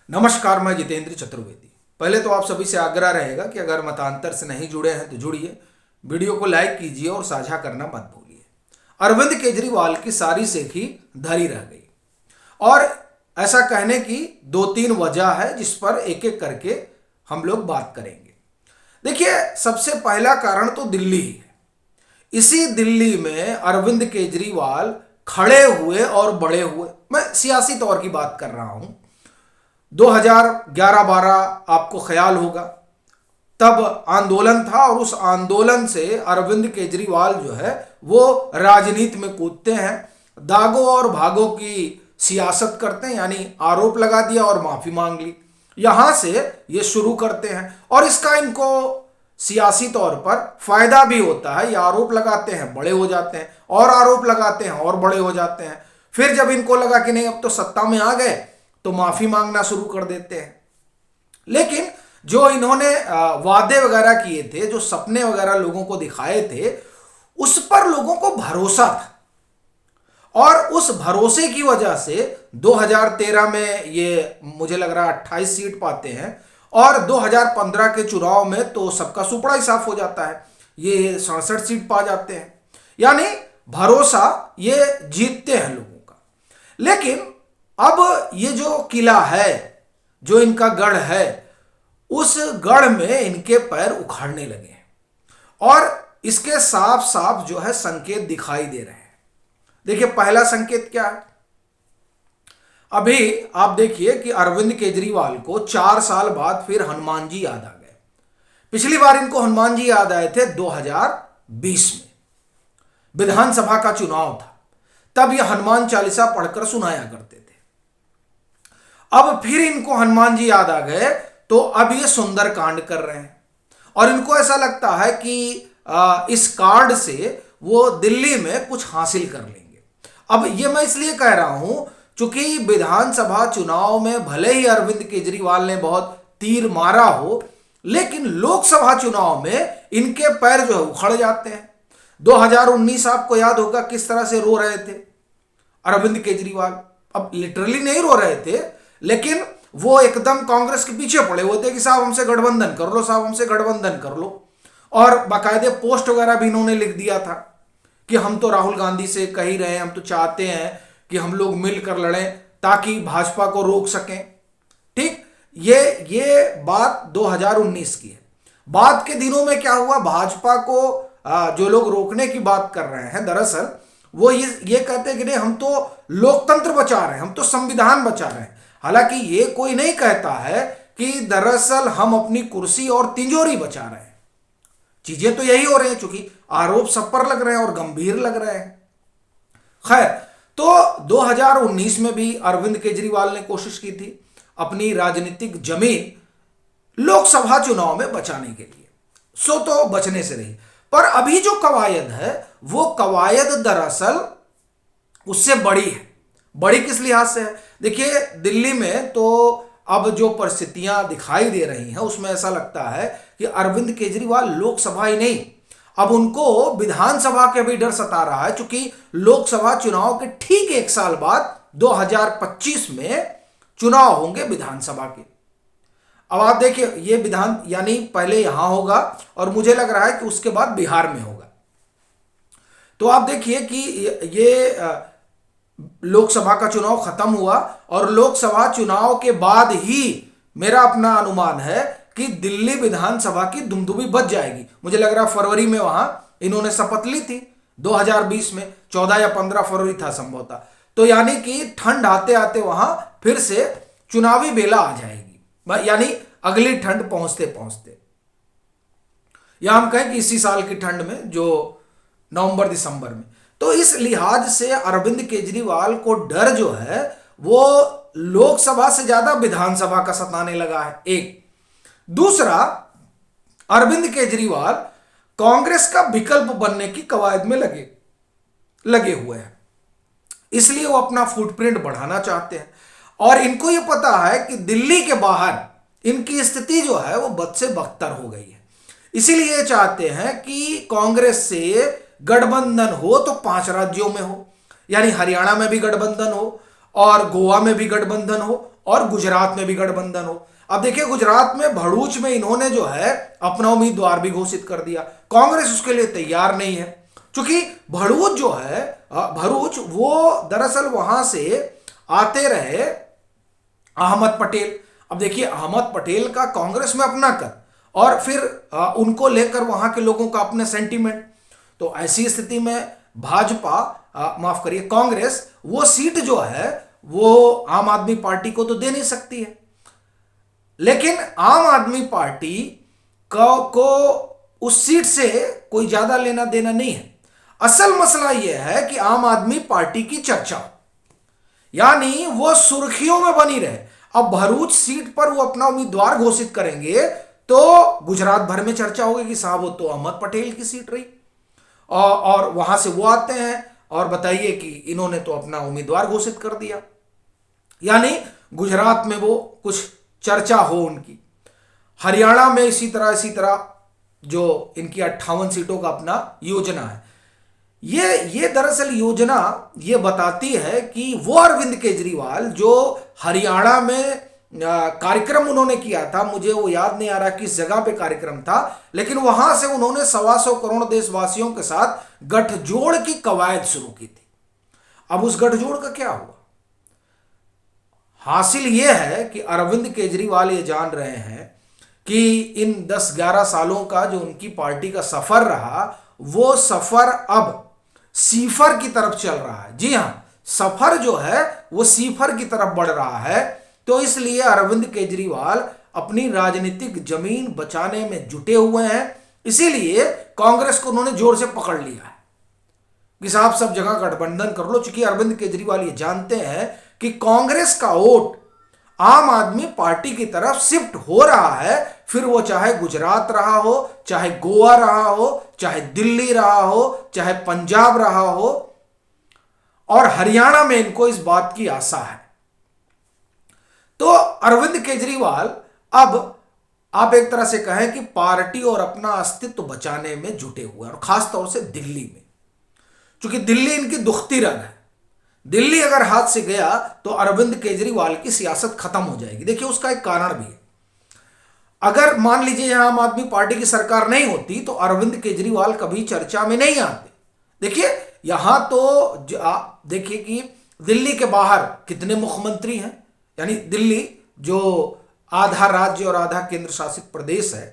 नमस्कार, मैं जितेंद्र चतुर्वेदी। पहले तो आप सभी से आग्रह रहेगा कि अगर मतांतर से नहीं जुड़े हैं तो जुड़िए, वीडियो को लाइक कीजिए और साझा करना मत भूलिए। अरविंद केजरीवाल की सारी सेखी धरी रह गई और ऐसा कहने की दो तीन वजह है जिस पर एक एक करके हम लोग बात करेंगे। देखिए, सबसे पहला कारण तो दिल्ली ही है। इसी दिल्ली में अरविंद केजरीवाल खड़े हुए और बड़े हुए। मैं सियासी तौर की बात कर रहा हूं। 2011-12 आपको ख्याल होगा, तब आंदोलन था और उस आंदोलन से अरविंद केजरीवाल जो है वो राजनीति में कूदते हैं, दागो और भागो की सियासत करते हैं, यानी आरोप लगा दिया और माफी मांग ली। यहां से ये शुरू करते हैं और इसका इनको सियासी तौर पर फायदा भी होता है। ये आरोप लगाते हैं, बड़े हो जाते हैं, और आरोप लगाते हैं और बड़े हो जाते हैं। फिर जब इनको लगा कि नहीं अब तो सत्ता में आ गए तो माफी मांगना शुरू कर देते हैं। लेकिन जो इन्होंने वादे वगैरह किए थे, जो सपने वगैरह लोगों को दिखाए थे, उस पर लोगों को भरोसा था और उस भरोसे की वजह से 2013 में ये मुझे लग रहा है 28 सीट पाते हैं और 2015 के चुनाव में तो सबका सुपड़ा ही साफ हो जाता है, ये 67 सीट पा जाते हैं। यानी भरोसा ये जीतते हैं लोगों का। लेकिन अब ये जो किला है, जो इनका गढ़ है, उस गढ़ में इनके पैर उखाड़ने लगे हैं और इसके साफ साफ जो है संकेत दिखाई दे रहे हैं। देखिए, पहला संकेत क्या है? अभी आप देखिए कि अरविंद केजरीवाल को 4 साल बाद फिर हनुमान जी याद आ गए। पिछली बार इनको हनुमान जी याद आए थे 2020 में, विधानसभा का चुनाव था, तब ये हनुमान चालीसा पढ़कर सुनाया करते थे। अब फिर इनको हनुमान जी याद आ गए तो अब ये सुंदर कांड कर रहे हैं और इनको ऐसा लगता है कि इस कार्ड से वो दिल्ली में कुछ हासिल कर लेंगे। अब ये मैं इसलिए कह रहा हूं चूंकि विधानसभा चुनाव में भले ही अरविंद केजरीवाल ने बहुत तीर मारा हो, लेकिन लोकसभा चुनाव में इनके पैर जो है उखड़ जाते हैं। 2019 आपको याद होगा किस तरह से रो रहे थे अरविंद केजरीवाल। अब लिटरली नहीं रो रहे थे, लेकिन वो एकदम कांग्रेस के पीछे पड़े हुए थे कि साहब हमसे गठबंधन कर लो, साहब हमसे गठबंधन कर लो। और बाकायदे पोस्ट वगैरह भी इन्होंने लिख दिया था कि हम तो राहुल गांधी से कह ही रहे हैं, हम तो चाहते हैं कि हम लोग मिलकर लड़ें ताकि भाजपा को रोक सकें। ठीक, ये बात 2019 की है। बाद के दिनों में क्या हुआ, भाजपा को जो लोग रोकने की बात कर रहे हैं, दरअसल वो ये कहते हैं कि नहीं हम तो लोकतंत्र बचा रहे हैं, हम तो संविधान बचा रहे हैं। हालांकि ये कोई नहीं कहता है कि दरअसल हम अपनी कुर्सी और तिजोरी बचा रहे हैं। चीजें तो यही हो रही हैं, चूंकि आरोप सब पर लग रहे हैं और गंभीर लग रहे हैं। खैर, तो 2019 में भी अरविंद केजरीवाल ने कोशिश की थी अपनी राजनीतिक जमीन लोकसभा चुनाव में बचाने के लिए, सो तो बचने से रही। पर अभी जो कवायद है वो कवायद दरअसल उससे बड़ी है। बड़ी किस लिहाज से है? देखिए, दिल्ली में तो अब जो परिस्थितियां दिखाई दे रही हैं उसमें ऐसा लगता है कि अरविंद केजरीवाल लोकसभा ही नहीं, अब उनको विधानसभा के भी डर सता रहा है, क्योंकि लोकसभा चुनाव के ठीक 1 साल बाद 2025 में चुनाव होंगे विधानसभा के। अब आप देखिए, ये विधान यानी पहले यहां होगा और मुझे लग रहा है कि उसके बाद बिहार में होगा। तो आप देखिए कि ये लोकसभा का चुनाव खत्म हुआ और लोकसभा चुनाव के बाद ही मेरा अपना अनुमान है कि दिल्ली विधानसभा की दुमदुमी बच जाएगी। मुझे लग रहा है फरवरी में वहां इन्होंने शपथ ली थी 2020 में, 14 या 15 फरवरी था संभवतः। तो यानी कि ठंड आते आते वहां फिर से चुनावी बेला आ जाएगी, यानी अगली ठंड पहुंचते पहुंचते, या हम कहें कि इसी साल की ठंड में, जो नवंबर दिसंबर में। तो इस लिहाज से अरविंद केजरीवाल को डर जो है वो लोकसभा से ज्यादा विधानसभा का सताने लगा है, एक। दूसरा, अरविंद केजरीवाल कांग्रेस का विकल्प बनने की कवायद में लगे हुए हैं, इसलिए वो अपना फुटप्रिंट बढ़ाना चाहते हैं। और इनको ये पता है कि दिल्ली के बाहर इनकी स्थिति जो है वो बद से बदतर हो गई है, इसीलिए चाहते हैं कि कांग्रेस से गठबंधन हो तो 5 राज्यों में हो, यानी हरियाणा में भी गठबंधन हो और गोवा में भी गठबंधन हो और गुजरात में भी गठबंधन हो। अब देखिए गुजरात में भरूच में इन्होंने जो है अपना उम्मीदवार भी घोषित कर दिया, कांग्रेस उसके लिए तैयार नहीं है, क्योंकि भरूच जो है भरूच वो दरअसल वहां से आते रहे अहमद पटेल। अब देखिए अहमद पटेल का कांग्रेस में अपना कर और फिर उनको लेकर वहां के लोगों का अपना सेंटीमेंट, तो ऐसी स्थिति में भाजपा माफ करिए कांग्रेस वो सीट जो है वो आम आदमी पार्टी को तो दे नहीं सकती है। लेकिन आम आदमी पार्टी को उस सीट से कोई ज्यादा लेना देना नहीं है। असल मसला यह है कि आम आदमी पार्टी की चर्चा, यानी वो सुर्खियों में बनी रहे। अब भरूच सीट पर वो अपना उम्मीदवार घोषित करेंगे तो गुजरात भर में चर्चा होगी कि साहब वो तो अहमद पटेल की सीट रही, और वहां से वो आते हैं और बताइए कि इन्होंने तो अपना उम्मीदवार घोषित कर दिया, यानी गुजरात में वो कुछ चर्चा हो उनकी। हरियाणा में इसी तरह जो इनकी 58 सीटों का अपना योजना है, ये दरअसल योजना ये बताती है कि वो अरविंद केजरीवाल जो हरियाणा में कार्यक्रम उन्होंने किया था, मुझे वो याद नहीं आ रहा किस जगह पे कार्यक्रम था, लेकिन वहां से उन्होंने 125 करोड़ देशवासियों के साथ गठजोड़ की कवायद शुरू की थी। अब उस गठजोड़ का क्या हुआ? हासिल यह है कि अरविंद केजरीवाल ये जान रहे हैं कि इन 10-11 सालों का जो उनकी पार्टी का सफर रहा वो सफर अब सीफर की तरफ चल रहा है। जी हां, सफर जो है वो सीफर की तरफ बढ़ रहा है। तो इसलिए अरविंद केजरीवाल अपनी राजनीतिक जमीन बचाने में जुटे हुए हैं। इसीलिए कांग्रेस को उन्होंने जोर से पकड़ लिया है कि साहब सब जगह गठबंधन कर लो, चूंकि अरविंद केजरीवाल ये जानते हैं कि कांग्रेस का वोट आम आदमी पार्टी की तरफ शिफ्ट हो रहा है, फिर वो चाहे गुजरात रहा हो, चाहे गोवा रहा हो, चाहे दिल्ली रहा हो, चाहे पंजाब रहा हो, और हरियाणा में इनको इस बात की आशा है। तो अरविंद केजरीवाल अब आप एक तरह से कहें कि पार्टी और अपना अस्तित्व बचाने में जुटे हुए हैं, और खासतौर से दिल्ली में, क्योंकि दिल्ली इनकी दुखती रग है। दिल्ली अगर हाथ से गया तो अरविंद केजरीवाल की सियासत खत्म हो जाएगी। देखिए उसका एक कारण भी है। अगर मान लीजिए यहां आम आदमी पार्टी की सरकार नहीं होती तो अरविंद केजरीवाल कभी चर्चा में नहीं आते। देखिए यहां तो देखिए कि दिल्ली के बाहर कितने मुख्यमंत्री हैं, यानी दिल्ली जो आधा राज्य और आधा केंद्र शासित प्रदेश है,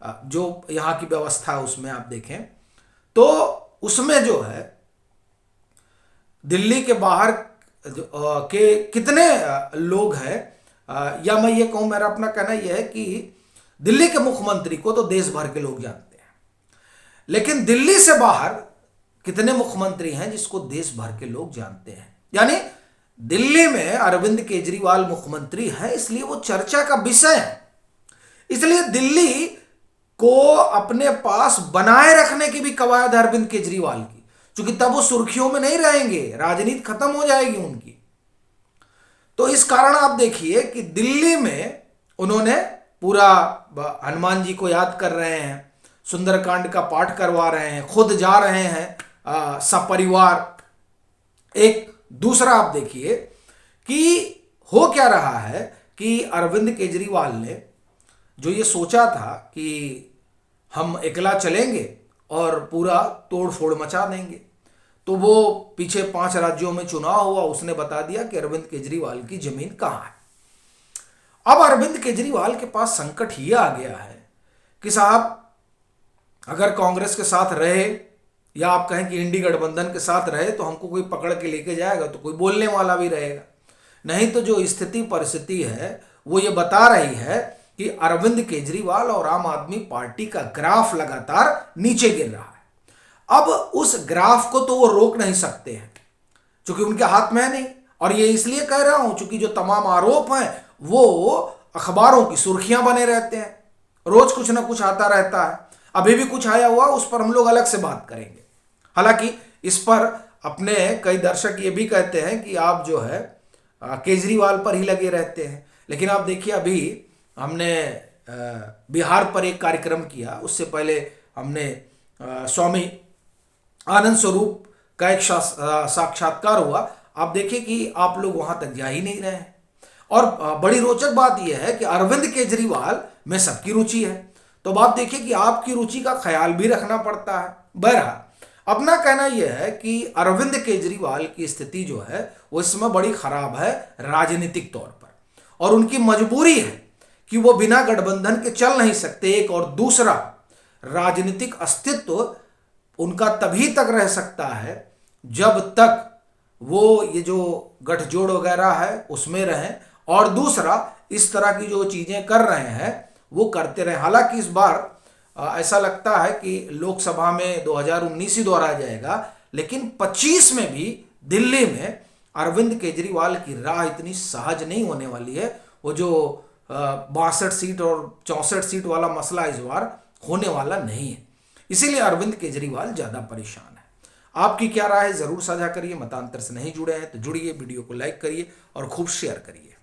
जो यहां की व्यवस्था है उसमें आप देखें तो उसमें जो है दिल्ली के बाहर के कितने लोग हैं, या मैं ये कहूं, मेरा अपना कहना यह है कि दिल्ली के मुख्यमंत्री को तो देश भर के लोग जानते हैं, लेकिन दिल्ली से बाहर कितने मुख्यमंत्री हैं जिसको देश भर के लोग जानते हैं। यानी दिल्ली में अरविंद केजरीवाल मुख्यमंत्री हैं, इसलिए वो चर्चा का विषय है। इसलिए दिल्ली को अपने पास बनाए रखने की भी कवायद अरविंद केजरीवाल की, क्योंकि तब वो सुर्खियों में नहीं रहेंगे, राजनीति खत्म हो जाएगी उनकी। तो इस कारण आप देखिए कि दिल्ली में उन्होंने पूरा हनुमान जी को याद कर रहे हैं, सुंदरकांड का पाठ करवा रहे हैं, खुद जा रहे हैं सपरिवार। एक दूसरा आप देखिए कि हो क्या रहा है कि अरविंद केजरीवाल ने जो ये सोचा था कि हम अकेला चलेंगे और पूरा तोड़ फोड़ मचा देंगे, तो वो पीछे 5 राज्यों में चुनाव हुआ, उसने बता दिया कि अरविंद केजरीवाल की जमीन कहां है। अब अरविंद केजरीवाल के पास संकट ये आ गया है कि साहब अगर कांग्रेस के साथ रहे या आप कहें कि इंडी गठबंधन के साथ रहे तो हमको कोई पकड़ के लेके जाएगा, तो कोई बोलने वाला भी रहेगा। नहीं तो जो स्थिति परिस्थिति है वो ये बता रही है कि अरविंद केजरीवाल और आम आदमी पार्टी का ग्राफ लगातार नीचे गिर रहा है। अब उस ग्राफ को तो वो रोक नहीं सकते हैं क्योंकि उनके हाथ में है नहीं, और ये इसलिए कह रहा हूं क्योंकि जो तमाम आरोप हैं वो अखबारों की सुर्खियां बने रहते हैं, रोज कुछ ना कुछ आता रहता है। अभी भी कुछ आया हुआ, उस पर हम लोग अलग से बात करेंगे। हालांकि इस पर अपने कई दर्शक ये भी कहते हैं कि आप जो है केजरीवाल पर ही लगे रहते हैं, लेकिन आप देखिए अभी हमने बिहार पर एक कार्यक्रम किया, उससे पहले हमने स्वामी आनंद स्वरूप का एक साक्षात्कार हुआ। आप देखिए कि आप लोग वहां तक जा ही नहीं रहे हैं, और बड़ी रोचक बात यह है कि अरविंद केजरीवाल में सबकी रुचि है। तो अब आप देखिए कि आपकी रुचि का ख्याल भी रखना पड़ता है। बहरहाल अपना कहना यह है कि अरविंद केजरीवाल की स्थिति जो है वो इस समय बड़ी खराब है राजनीतिक तौर पर, और उनकी मजबूरी है कि वो बिना गठबंधन के चल नहीं सकते। एक और दूसरा, राजनीतिक अस्तित्व उनका तभी तक रह सकता है जब तक वो ये जो गठजोड़ वगैरह है उसमें रहें, और दूसरा इस तरह की जो चीजें कर रहे हैं वो करते रहें। हालांकि इस बार ऐसा लगता है कि लोकसभा में 2019 ही दोहराया जाएगा, लेकिन 25 में भी दिल्ली में अरविंद केजरीवाल की राह इतनी सहज नहीं होने वाली है। वो जो 62 सीट और 64 सीट वाला मसला इस बार होने वाला नहीं है, इसीलिए अरविंद केजरीवाल ज्यादा परेशान है। आपकी क्या राय है जरूर साझा करिए। मतांतर से नहीं जुड़े हैं तो जुड़िए, वीडियो को लाइक करिए और खूब शेयर करिए।